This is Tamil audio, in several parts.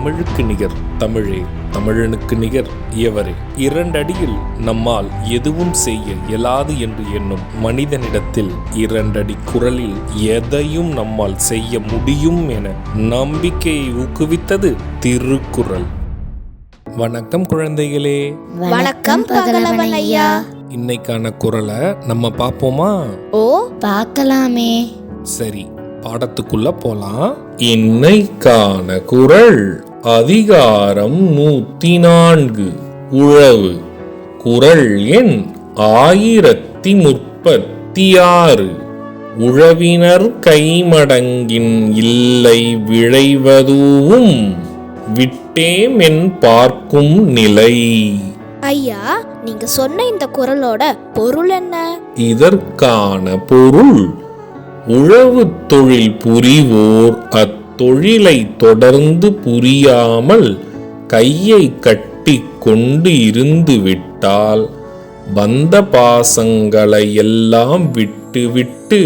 தமிழுக்கு நிகர் தமிழே, தமிழனுக்கு நிகர் எவரே. 2 அடியில் நம்மால் எதுவும் செய்ய இயலாது என்று எண்ணும் மனிதனிடத்தில் 2 அடி குரலில் எதையும் நம்மால் செய்ய முடியும் என நம்பிக்கையை ஊக்குவித்தது திருக்குறள். வணக்கம் குழந்தைகளே. வணக்கம் பகலவன் ஐயா. இன்னைக்கான குறளை நம்ம பார்ப்போமா? ஓ, பார்க்கலாமே. சரி, பாடத்துக்குள்ள போலாம். இன்னைக்கான குறள் அதிகாரம் 104 உழவு. குறள் எண் 1036. உழவினர் கைமடங்கின் இல்லை விழைவதுவும் விட்டேமென் பார்க்கும் நிலை. ஐயா, நீங்க சொன்ன இந்த குறளோட பொருள் என்ன? இதற்கான பொருள், உழவு தொழில் புரிவோர் அத்தொழிலை தொடர்ந்து புரியாமல் கையை கட்டி கொண்டு இருந்து விட்டால் பந்த பாசங்களை எல்லாம் விட்டுவிட்டு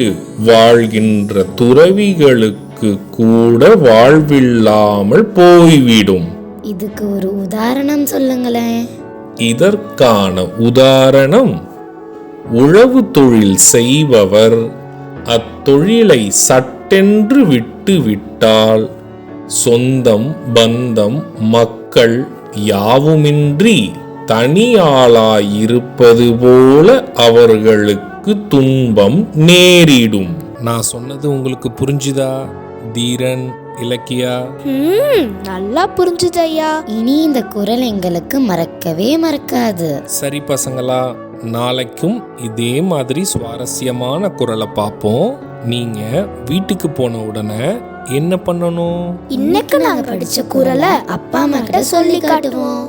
வாழ்கின்ற துறவிகளுக்கு கூட வாழ்வில்லாமல் போய்விடும். இதுக்கு ஒரு உதாரணம் சொல்லுங்களேன். இதற்கான உதாரணம், உழவு தொழில் செய்பவர் அத்தொழிலை சட்டென்று விட்டுவிட்டால் சொந்தம் பந்தம் மக்கள் யாவுமின்றி தனியாளாயிருப்பது போல அவர்களுக்கு துன்பம் நேரிடும். நான் சொன்னது உங்களுக்கு புரிஞ்சுதா தீரன், இலக்கியா? நல்லா புரிஞ்சுது ஐயா. இனி இந்த குறள் எங்களுக்கு மறக்கவே மறக்காது. சரி பசங்களா, நாளைக்கும் இதே மாதிரி சுவாரஸ்யமான குறளை பார்ப்போம். நீங்க வீட்டுக்கு போன உடனே என்ன பண்ணணும்? இன்னைக்கு நாங்க படிச்ச குறளை அப்பா அம்மா கிட்ட சொல்லி காட்டுவோம்.